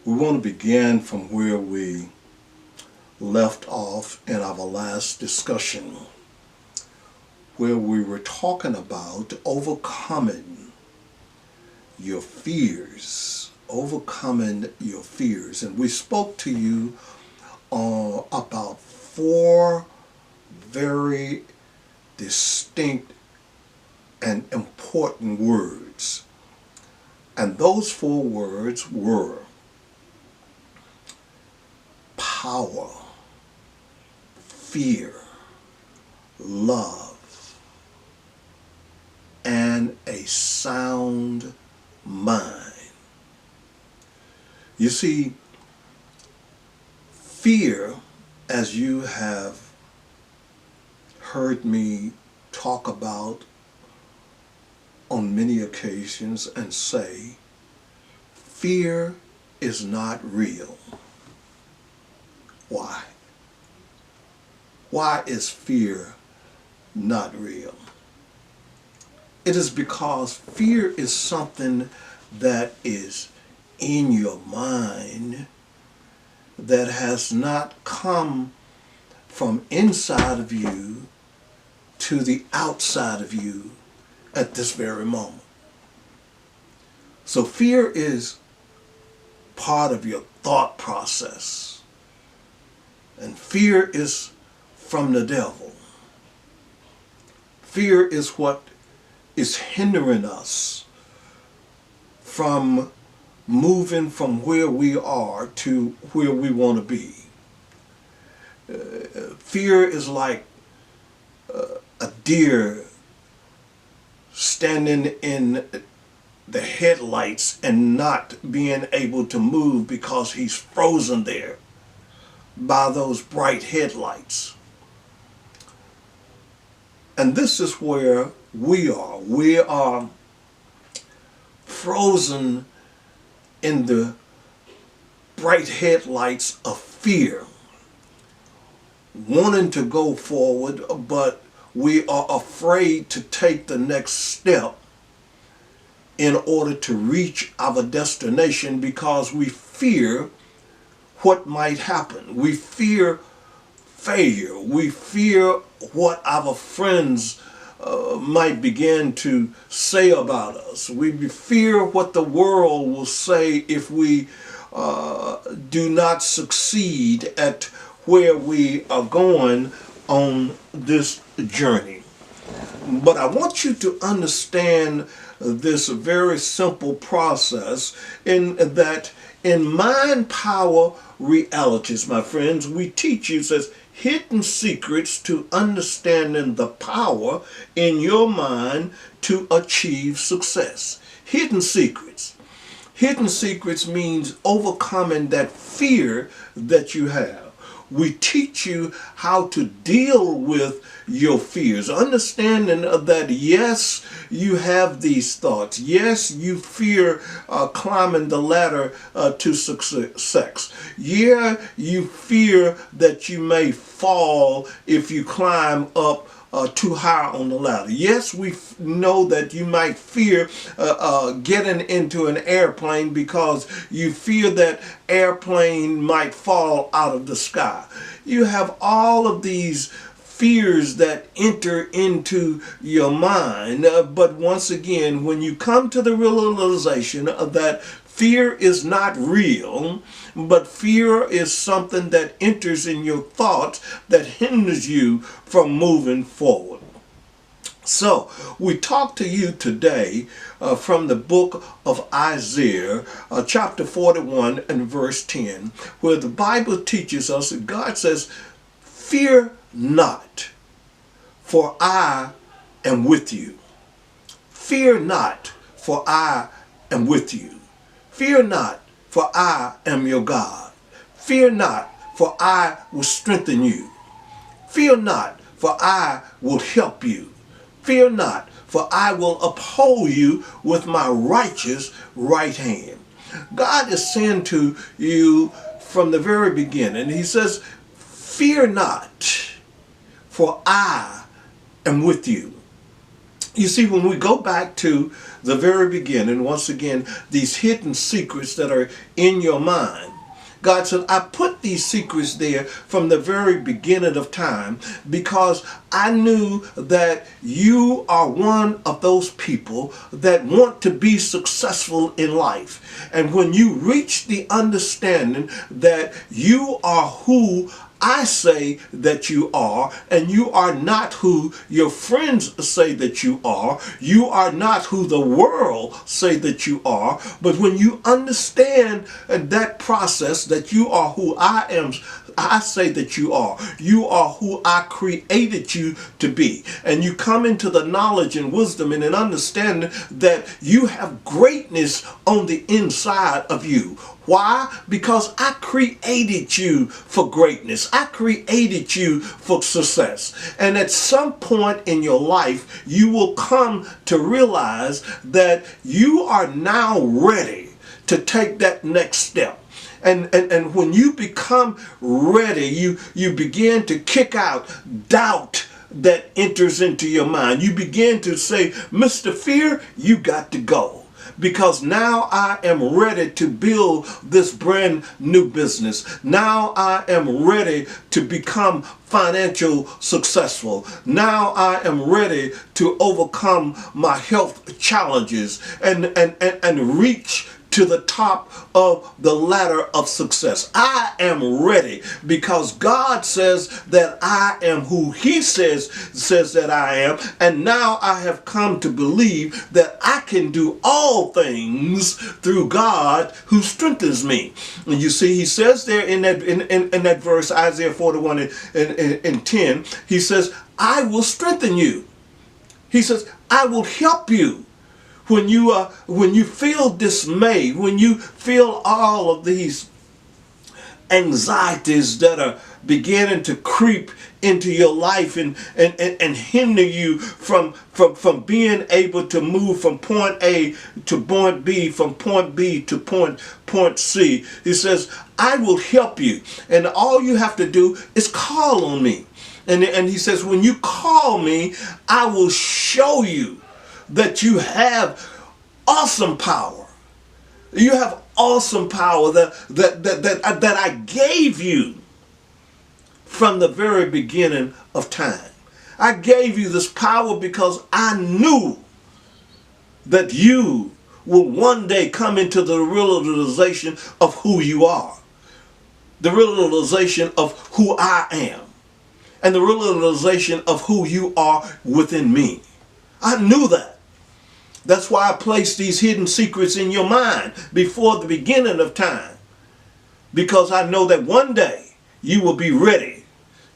We want to begin from where we left off in our last discussion, where we were talking about overcoming your fears. Overcoming your fears. And we spoke to you about four very distinct and important words. And those four words were power, fear, love, and a sound mind. You see, fear, as you have heard me talk about on many occasions and say, fear is not real. Why? Why is fear not real? It is because fear is something that is in your mind that has not come from inside of you to the outside of you at this very moment. So fear is part of your thought process. And fear is from the devil. Fear is what is hindering us from moving from where we are to where we want to be. Fear is like a deer standing in the headlights and not being able to move because he's frozen there by those bright headlights. And this is where we are. We are frozen in the bright headlights of fear, wanting to go forward, but we are afraid to take the next step in order to reach our destination because we fear what might happen. We fear failure. We fear what our friends might begin to say about us. We fear what the world will say if we do not succeed at where we are going on this journey. But I want you to understand this very simple process in that in mind power realities, my friends, we teach you, says, hidden secrets to understanding the power in your mind to achieve success. Hidden secrets. Hidden secrets means overcoming that fear that you have. We teach you how to deal with your fears, understanding that yes, you have these thoughts. Yes, you fear climbing the ladder to success. Yeah, you fear that you may fall if you climb up too high on the ladder. Yes, we know that you might fear getting into an airplane because you fear that airplane might fall out of the sky. You have all of these fears that enter into your mind, but once again, when you come to the realization that fear is not real, but fear is something that enters in your thoughts that hinders you from moving forward. So, we talk to you today from the book of Isaiah, chapter 41 and verse 10, where the Bible teaches us that God says, "Fear not, for I am with you. Fear not, for I am with you. Fear not, for I am your God. Fear not, for I will strengthen you. Fear not, for I will help you. Fear not, for I will uphold you with my righteous right hand." God is saying to you from the very beginning, he says, fear not, for I am with you. You see, when we go back to the very beginning, once again, these hidden secrets that are in your mind, God said, I put these secrets there from the very beginning of time because I knew that you are one of those people that want to be successful in life. And when you reach the understanding that you are who I say that you are, and you are not who your friends say that you are not who the world say that you are, but when you understand that process that you are who I am, I say that you are who I created you to be, and you come into the knowledge and wisdom and an understanding that you have greatness on the inside of you. Why? Because I created you for greatness. I created you for success. And at some point in your life, you will come to realize that you are now ready to take that next step. And when you become ready, you begin to kick out doubt that enters into your mind. You begin to say, Mr. Fear, you got to go. Because now I am ready to build this brand new business. Now I am ready to become financial successful. Now I am ready to overcome my health challenges and reach to the top of the ladder of success. I am ready because God says that I am who He says that I am, and now I have come to believe that I can do all things through God who strengthens me. And you see, He says there in that verse, Isaiah 41 and 10, He says, I will strengthen you. He says, I will help you. When you feel dismay, when you feel all of these anxieties that are beginning to creep into your life and hinder you from being able to move from point A to point B, from point B to point C, He says, I will help you. And all you have to do is call on me. And He says, when you call me, I will show you that you have awesome power. You have awesome power that I gave you from the very beginning of time. I gave you this power because I knew that you will one day come into the realization of who you are, the realization of who I am, and the realization of who you are within me. I knew that. That's why I placed these hidden secrets in your mind before the beginning of time. Because I know that one day you will be ready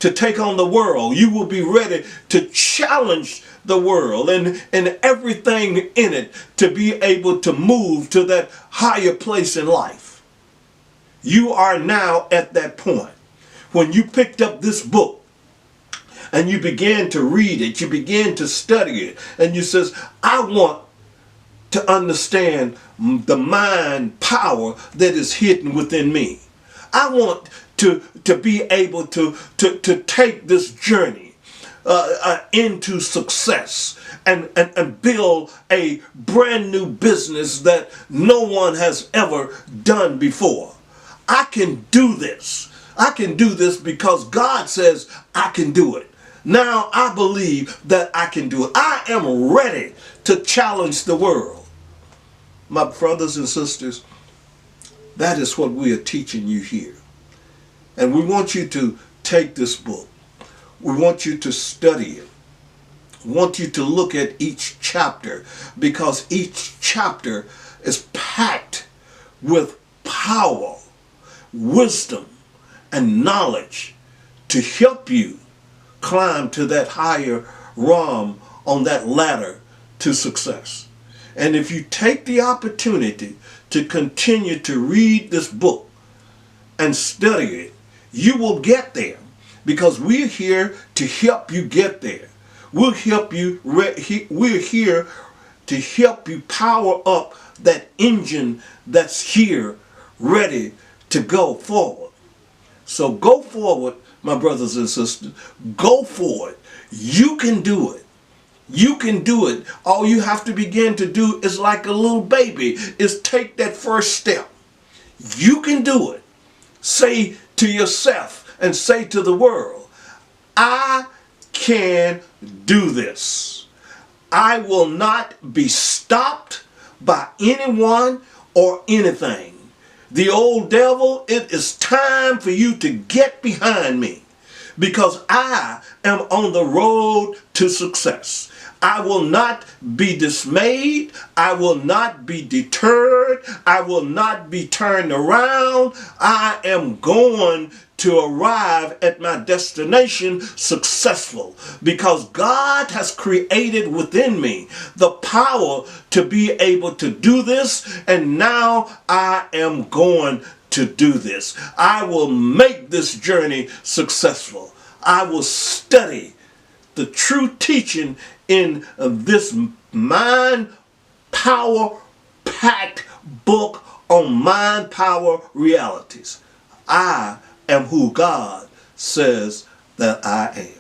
to take on the world. You will be ready to challenge the world and everything in it to be able to move to that higher place in life. You are now at that point. When you picked up this book, and you began to read it, you began to study it, and you says, I want to understand the mind power that is hidden within me. I want to be able to take this journey into success and build a brand new business that no one has ever done before. I can do this. I can do this because God says I can do it. Now I believe that I can do it. I am ready to challenge the world. My brothers and sisters, that is what we are teaching you here. And we want you to take this book. We want you to study it. We want you to look at each chapter, because each chapter is packed with power, wisdom, and knowledge to help you climb to that higher rung on that ladder to success. And if you take the opportunity to continue to read this book and study it, you will get there, because we're here to help you get there. We're here to help you power up that engine that's here ready to go forward. So go forward, my brothers and sisters. Go for it. You can do it. You can do it. All you have to begin to do is like a little baby, is take that first step. You can do it. Say to yourself and say to the world, I can do this. I will not be stopped by anyone or anything. The old devil, it is time for you to get behind me, because I am on the road to success. I will not be dismayed. I will not be deterred. I will not be turned around. I am going to arrive at my destination successful, because God has created within me the power to be able to do this, and now I am going to do this. I will make this journey successful. I will study the true teaching in this mind power packed book on mind power realities. I am who God says that I am.